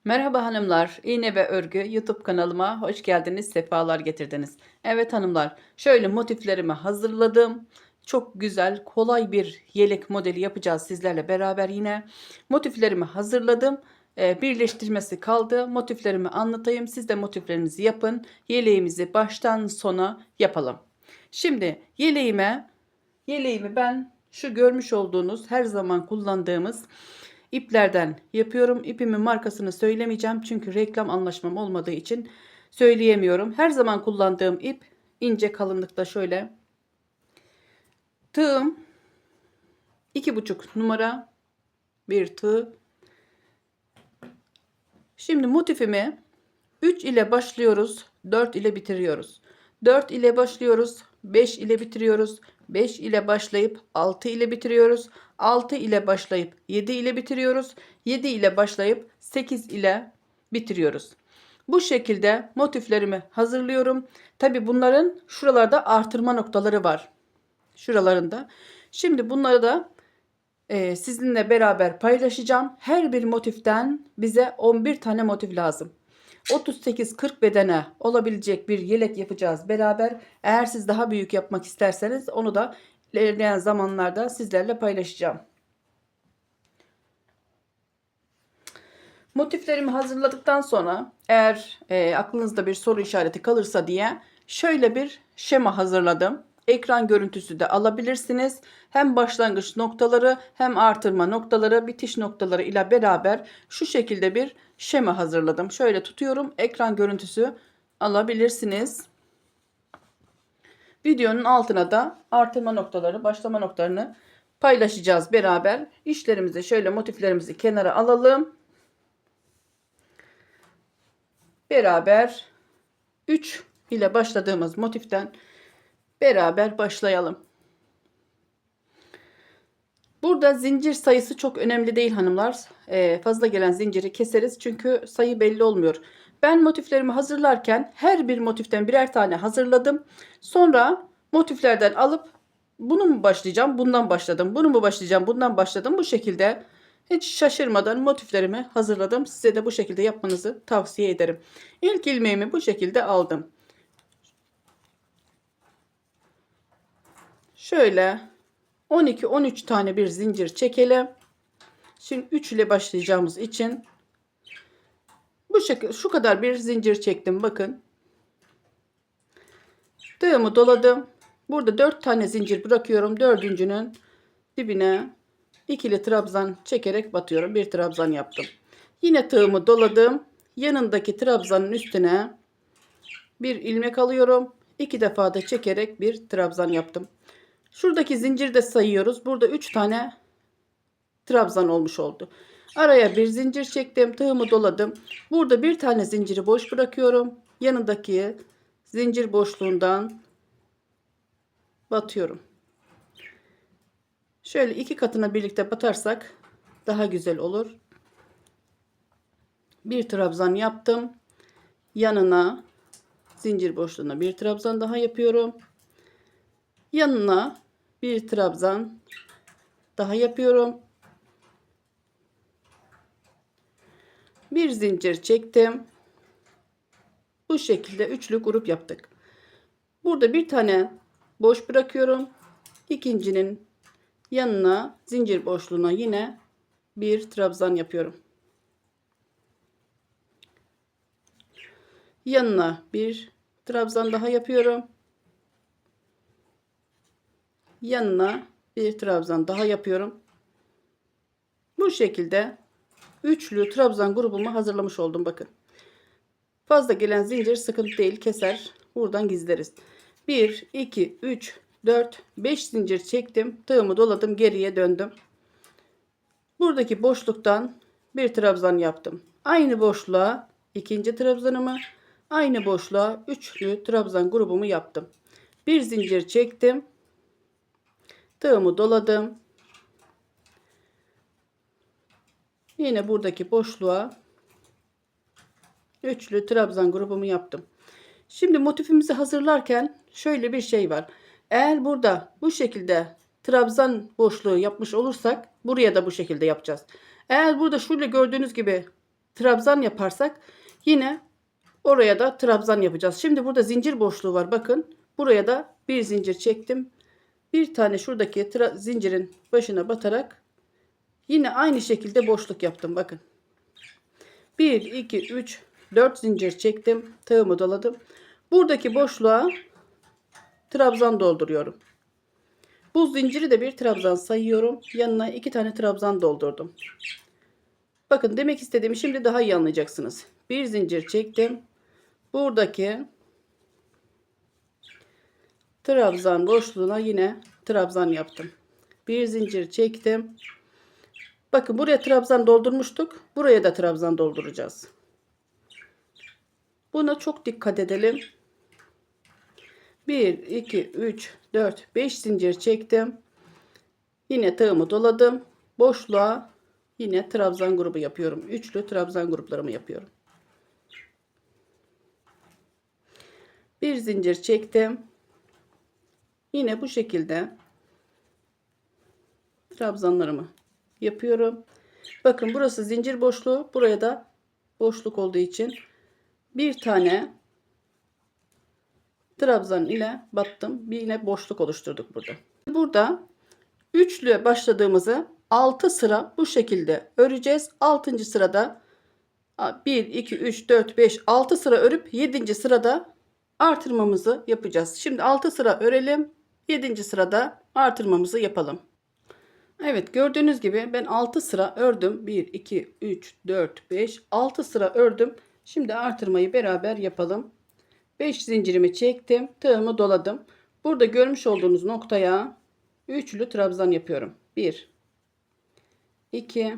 Merhaba hanımlar, İğne ve Örgü YouTube kanalıma hoş geldiniz, sefalar getirdiniz. Evet hanımlar, şöyle motiflerimi hazırladım. Çok güzel, kolay bir yelek modeli yapacağız sizlerle beraber yine. Motiflerimi hazırladım. Birleştirmesi kaldı. Motiflerimi anlatayım. Siz de motiflerinizi yapın. Yeleğimizi baştan sona yapalım. Şimdi yeleğimi ben şu görmüş olduğunuz her zaman kullandığımız İplerden yapıyorum. İpimin markasını söylemeyeceğim çünkü reklam anlaşmam olmadığı için söyleyemiyorum. Her zaman kullandığım ip ince kalınlıkta şöyle. Tığım 2,5 numara bir tığ. Şimdi motifimi 3 ile başlıyoruz, 4 ile bitiriyoruz. 4 ile başlıyoruz, 5 ile bitiriyoruz. 5 ile başlayıp 6 ile bitiriyoruz. 6 ile başlayıp 7 ile bitiriyoruz. 7 ile başlayıp 8 ile bitiriyoruz. Bu şekilde motiflerimi hazırlıyorum. Tabi bunların şuralarda artırma noktaları var. Şuralarında. Şimdi bunları da sizinle beraber paylaşacağım. Her bir motiften bize 11 tane motif lazım. 38-40 bedene olabilecek bir yelek yapacağız beraber. Eğer siz daha büyük yapmak isterseniz onu da ilerleyen zamanlarda sizlerle paylaşacağım. Motiflerimi hazırladıktan sonra eğer aklınızda bir soru işareti kalırsa diye şöyle bir şema hazırladım. Ekran görüntüsü de alabilirsiniz. Hem başlangıç noktaları hem artırma noktaları, bitiş noktaları ile beraber şu şekilde bir şema hazırladım. Şöyle tutuyorum. Ekran görüntüsü alabilirsiniz. Videonun altına da artırma noktaları, başlama noktalarını paylaşacağız beraber. İşlerimizi şöyle motiflerimizi kenara alalım. Beraber 3 ile başladığımız motiften beraber başlayalım. Burada zincir sayısı çok önemli değil hanımlar. Fazla gelen zinciri keseriz çünkü sayı belli olmuyor. Ben motiflerimi hazırlarken her bir motiften birer tane hazırladım. Sonra motiflerden alıp bunu mu başlayacağım, bundan başladım. Bunu mu başlayacağım, bundan başladım. Bu şekilde hiç şaşırmadan motiflerimi hazırladım. Size de bu şekilde yapmanızı tavsiye ederim. İlk ilmeğimi bu şekilde aldım. Şöyle 12-13 tane bir zincir çekelim. Şimdi 3 ile başlayacağımız için bu şekilde şu kadar bir zincir çektim. Bakın. Tığımı doladım. Burada 4 tane zincir bırakıyorum. Dördüncünün dibine ikili trabzan çekerek batıyorum. Bir trabzan yaptım. Yine tığımı doladım. Yanındaki trabzanın üstüne bir ilmek alıyorum. 2 defa da çekerek bir trabzan yaptım. Şuradaki zinciri de sayıyoruz. Burada 3 tane trabzan olmuş oldu. Araya bir zincir çektim. Tığımı doladım. Burada bir tane zinciri boş bırakıyorum. Yanındaki zincir boşluğundan batıyorum. Şöyle iki katına birlikte batarsak daha güzel olur. Bir trabzan yaptım. Yanına zincir boşluğuna bir trabzan daha yapıyorum. Yanına bir trabzan daha yapıyorum. Bir zincir çektim. Bu şekilde üçlü grup yaptık. Burada bir tane boş bırakıyorum. İkincinin yanına zincir boşluğuna yine bir trabzan yapıyorum. Yanına bir trabzan daha yapıyorum. Yanına bir trabzan daha yapıyorum. Bu şekilde üçlü trabzan grubumu hazırlamış oldum. Bakın. Fazla gelen zincir sıkıntı değil, keser. Buradan gizleriz. 1, 2, 3, 4, 5 zincir çektim. Tığımı doladım. Geriye döndüm. Buradaki boşluktan bir trabzan yaptım. Aynı boşluğa ikinci trabzanımı, aynı boşluğa üçlü trabzan grubumu yaptım. Bir zincir çektim. Tığımı doladım. Yine buradaki boşluğa üçlü trabzan grubumu yaptım. Şimdi motifimizi hazırlarken şöyle bir şey var. Eğer burada bu şekilde trabzan boşluğu yapmış olursak buraya da bu şekilde yapacağız. Eğer burada şöyle gördüğünüz gibi trabzan yaparsak yine oraya da trabzan yapacağız. Şimdi burada zincir boşluğu var. Bakın buraya da bir zincir çektim. Bir tane şuradaki zincirin başına batarak yine aynı şekilde boşluk yaptım. Bakın. 1, 2, 3, 4 zincir çektim. Tığımı doladım. Buradaki boşluğa trabzan dolduruyorum. Bu zinciri de bir trabzan sayıyorum. Yanına 2 tane trabzan doldurdum. Bakın demek istediğimi şimdi daha iyi anlayacaksınız. Bir zincir çektim. Buradaki trabzan boşluğuna yine trabzan yaptım. Bir zincir çektim. Bakın buraya trabzan doldurmuştuk. Buraya da trabzan dolduracağız. Buna çok dikkat edelim. 1, 2, 3, 4, 5 zincir çektim. Yine tığımı doladım. Boşluğa yine trabzan grubu yapıyorum. Üçlü trabzan gruplarımı yapıyorum. Bir zincir çektim. Yine bu şekilde trabzanlarımı yapıyorum. Bakın burası zincir boşluğu. Buraya da boşluk olduğu için bir tane trabzan ile battım. Bir yine boşluk oluşturduk burada. Burada üçlü başladığımızı 6 sıra bu şekilde öreceğiz. 6. sırada 1, 2, 3, 4, 5, 6 sıra örüp 7. sırada artırmamızı yapacağız. Şimdi 6 sıra örelim. 7. sırada artırmamızı yapalım. Evet, gördüğünüz gibi ben 6 sıra ördüm. 1, 2, 3, 4, 5, 6 sıra ördüm. Şimdi artırmayı beraber yapalım. 5 zincirimi çektim. Tığımı doladım. Burada görmüş olduğunuz noktaya üçlü trabzan yapıyorum. 1, 2,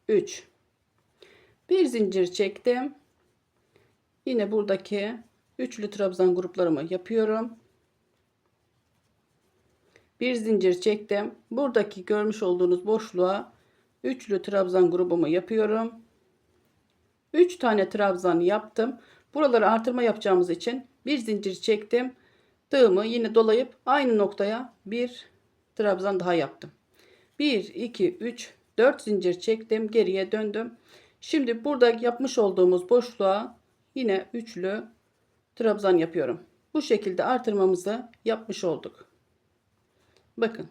3. Bir zincir çektim. Yine buradaki üçlü trabzan gruplarımı yapıyorum. Bir zincir çektim. Buradaki görmüş olduğunuz boşluğa üçlü trabzan grubumu yapıyorum. 3 tane trabzan yaptım. Buraları artırma yapacağımız için bir zincir çektim. Tığımı yine dolayıp aynı noktaya bir trabzan daha yaptım. 1, 2, 3, 4 zincir çektim. Geriye döndüm. Şimdi burada yapmış olduğumuz boşluğa yine üçlü trabzan yapıyorum. Bu şekilde artırmamızı yapmış olduk. Bakın.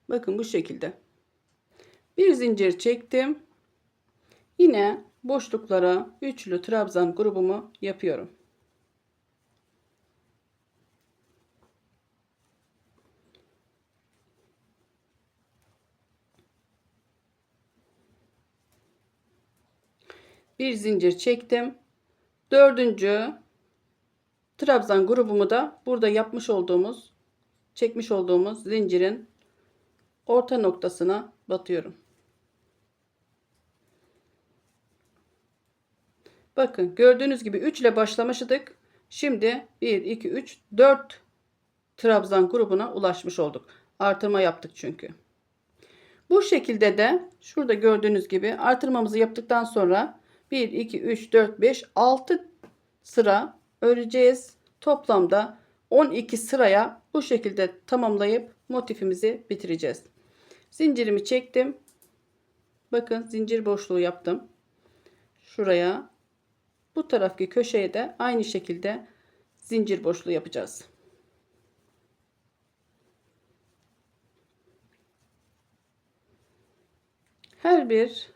Bakın bu şekilde. Bir zincir çektim. Yine boşluklara üçlü trabzan grubumu yapıyorum. Bir zincir çektim. Dördüncü trabzan grubumu da burada çekmiş olduğumuz zincirin orta noktasına batıyorum. Bakın gördüğünüz gibi 3 ile başlamıştık. Şimdi 1, 2, 3, 4 trabzan grubuna ulaşmış olduk. Artırma yaptık çünkü. Bu şekilde de şurada gördüğünüz gibi artırmamızı yaptıktan sonra 1, 2, 3, 4, 5, 6 sıra öreceğiz. Toplamda 12 sıraya bu şekilde tamamlayıp motifimizi bitireceğiz. Zincirimi çektim. Bakın zincir boşluğu yaptım. Şuraya, bu taraftaki köşeye de aynı şekilde zincir boşluğu yapacağız. Her bir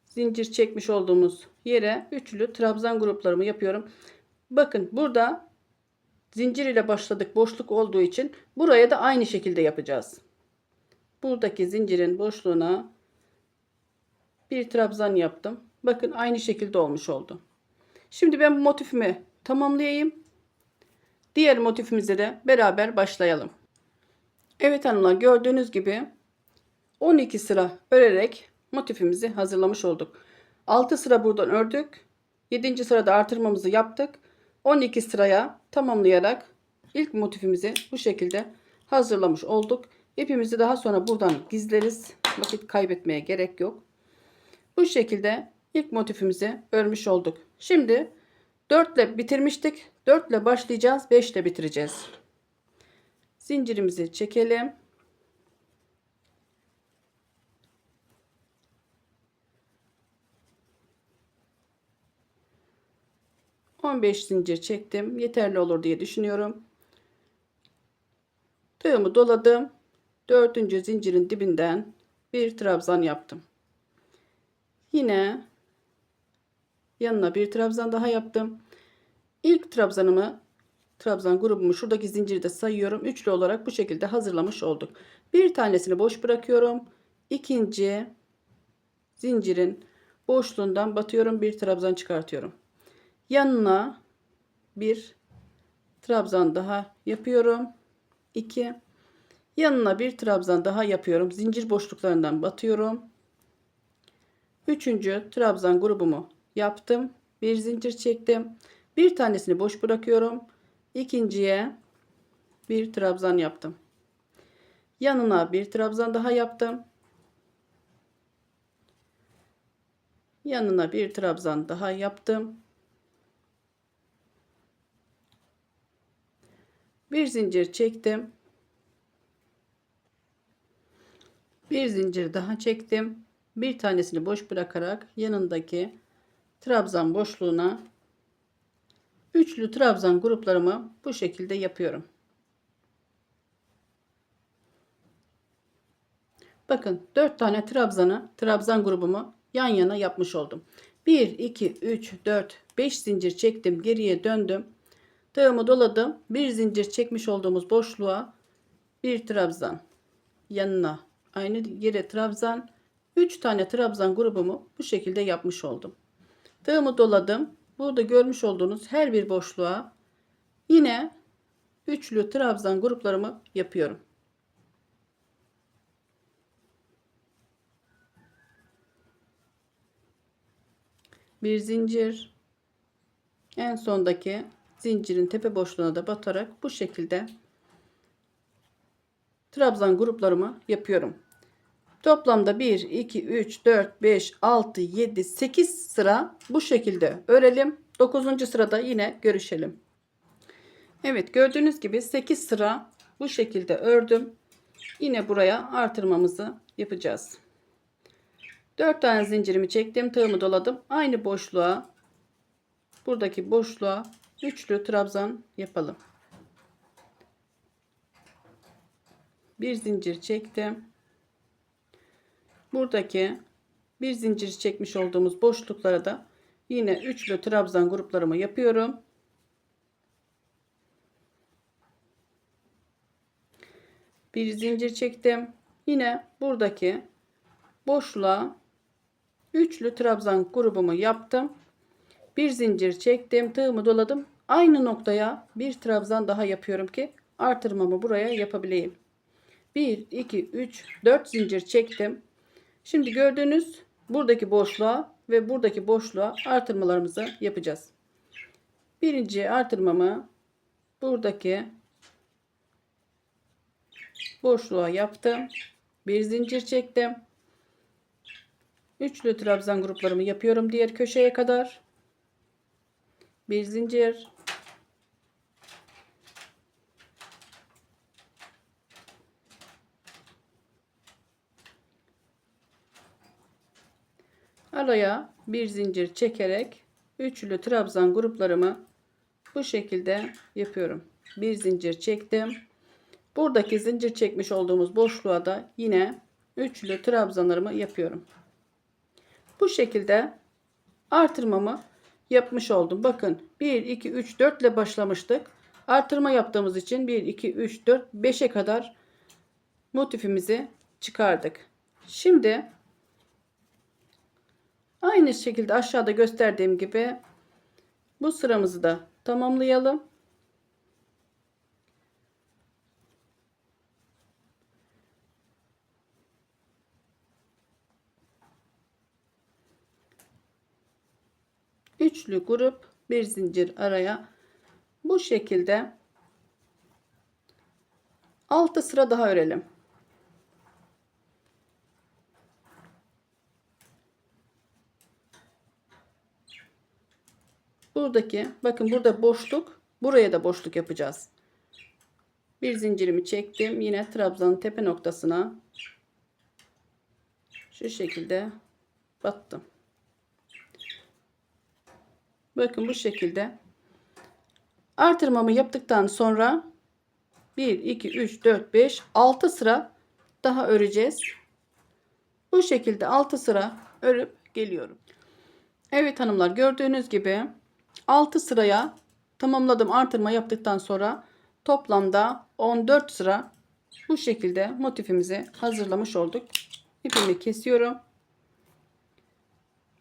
zincir çekmiş olduğumuz yere üçlü trabzan gruplarımı yapıyorum. Bakın burada zincir ile başladık, boşluk olduğu için buraya da aynı şekilde yapacağız. Buradaki zincirin boşluğuna bir trabzan yaptım. Bakın aynı şekilde olmuş oldu. Şimdi ben bu motifimi tamamlayayım. Diğer motifimize de beraber başlayalım. Evet hanımlar, gördüğünüz gibi 12 sıra örerek motifimizi hazırlamış olduk. 6 sıra buradan ördük. 7. sırada artırmamızı yaptık. 12 sıraya tamamlayarak ilk motifimizi bu şekilde hazırlamış olduk. İpimizi daha sonra buradan gizleriz. Vakit kaybetmeye gerek yok. Bu şekilde ilk motifimizi örmüş olduk. Şimdi 4 ile bitirmiştik. 4 ile başlayacağız. 5 ile bitireceğiz. Zincirimizi çekelim. On beş zincir çektim. Yeterli olur diye düşünüyorum. Tığımı doladım. Dördüncü zincirin dibinden bir trabzan yaptım. Yine yanına bir trabzan daha yaptım. İlk trabzan grubumu şuradaki zinciri de sayıyorum. Üçlü olarak bu şekilde hazırlamış olduk. Bir tanesini boş bırakıyorum. İkinci zincirin boşluğundan batıyorum. Bir trabzan çıkartıyorum. Yanına bir trabzan daha yapıyorum. 2. Yanına bir trabzan daha yapıyorum. Zincir boşluklarından batıyorum. Üçüncü trabzan grubumu yaptım. Bir zincir çektim. Bir tanesini boş bırakıyorum. İkinciye bir trabzan yaptım. Yanına bir trabzan daha yaptım. Yanına bir trabzan daha yaptım. Bir zincir çektim. Bir zincir daha çektim. Bir tanesini boş bırakarak yanındaki trabzan boşluğuna üçlü trabzan gruplarımı bu şekilde yapıyorum. Bakın 4 tane trabzan grubumu yan yana yapmış oldum. 1 2 3 4 5 zincir çektim, geriye döndüm. Tığımı doladım. Bir zincir çekmiş olduğumuz boşluğa bir trabzan, yanına aynı yere trabzan, 3 tane trabzan grubumu bu şekilde yapmış oldum. Tığımı doladım. Burada görmüş olduğunuz her bir boşluğa yine üçlü trabzan gruplarımı yapıyorum. Bir zincir, en sondaki zincirin tepe boşluğuna da batarak bu şekilde trabzan gruplarımı yapıyorum. Toplamda 1 2 3 4 5 6 7 8 sıra bu şekilde örelim. 9. sırada yine görüşelim. Evet, gördüğünüz gibi 8 sıra bu şekilde ördüm. Yine buraya artırmamızı yapacağız. 4 tane zincirimi çektim, tığımı doladım. Aynı boşluğa, buradaki boşluğa üçlü trabzan yapalım. Bir zincir çektim. Buradaki bir zincir çekmiş olduğumuz boşluklara da yine üçlü trabzan gruplarımı yapıyorum. Bir zincir çektim. Yine buradaki boşluğa üçlü trabzan grubumu yaptım. Bir zincir çektim, tığımı doladım. Aynı noktaya bir trabzan daha yapıyorum ki artırmamı buraya yapabileyim. 1 2 3 4 zincir çektim. Şimdi gördüğünüz buradaki boşluğa ve buradaki boşluğa artırmalarımızı yapacağız. Birinci artırmamı buradaki boşluğa yaptım. Bir zincir çektim. Üçlü trabzan gruplarımı yapıyorum diğer köşeye kadar. Bir zincir. Araya bir zincir çekerek üçlü trabzan gruplarımı bu şekilde yapıyorum. Bir zincir çektim. Buradaki zincir çekmiş olduğumuz boşluğa da yine üçlü trabzanlarımı yapıyorum. Bu şekilde artırmamı yapmış oldum. Bakın 1 2 3 4 ile başlamıştık. Artırma yaptığımız için 1 2 3 4 5'e kadar motifimizi çıkardık. Şimdi aynı şekilde aşağıda gösterdiğim gibi bu sıramızı da tamamlayalım. Üçlü grup, bir zincir araya, bu şekilde 6 sıra daha örelim. Buradaki bakın, burada boşluk, buraya da boşluk yapacağız. Bir zincirimi çektim. Yine trabzanın tepe noktasına şu şekilde battım. Bakın bu şekilde artırmamı yaptıktan sonra 1 2 3 4 5 6 sıra daha öreceğiz. Bu şekilde 6 sıra örüp geliyorum. Evet hanımlar, gördüğünüz gibi 6 sıraya tamamladım. Artırma yaptıktan sonra toplamda 14 sıra bu şekilde motifimizi hazırlamış olduk. İpimi kesiyorum.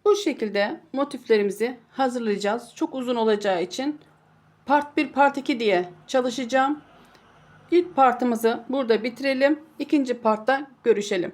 Bu şekilde motiflerimizi hazırlayacağız. Çok uzun olacağı için part 1 part 2 diye çalışacağım. İlk partımızı burada bitirelim. İkinci partta görüşelim.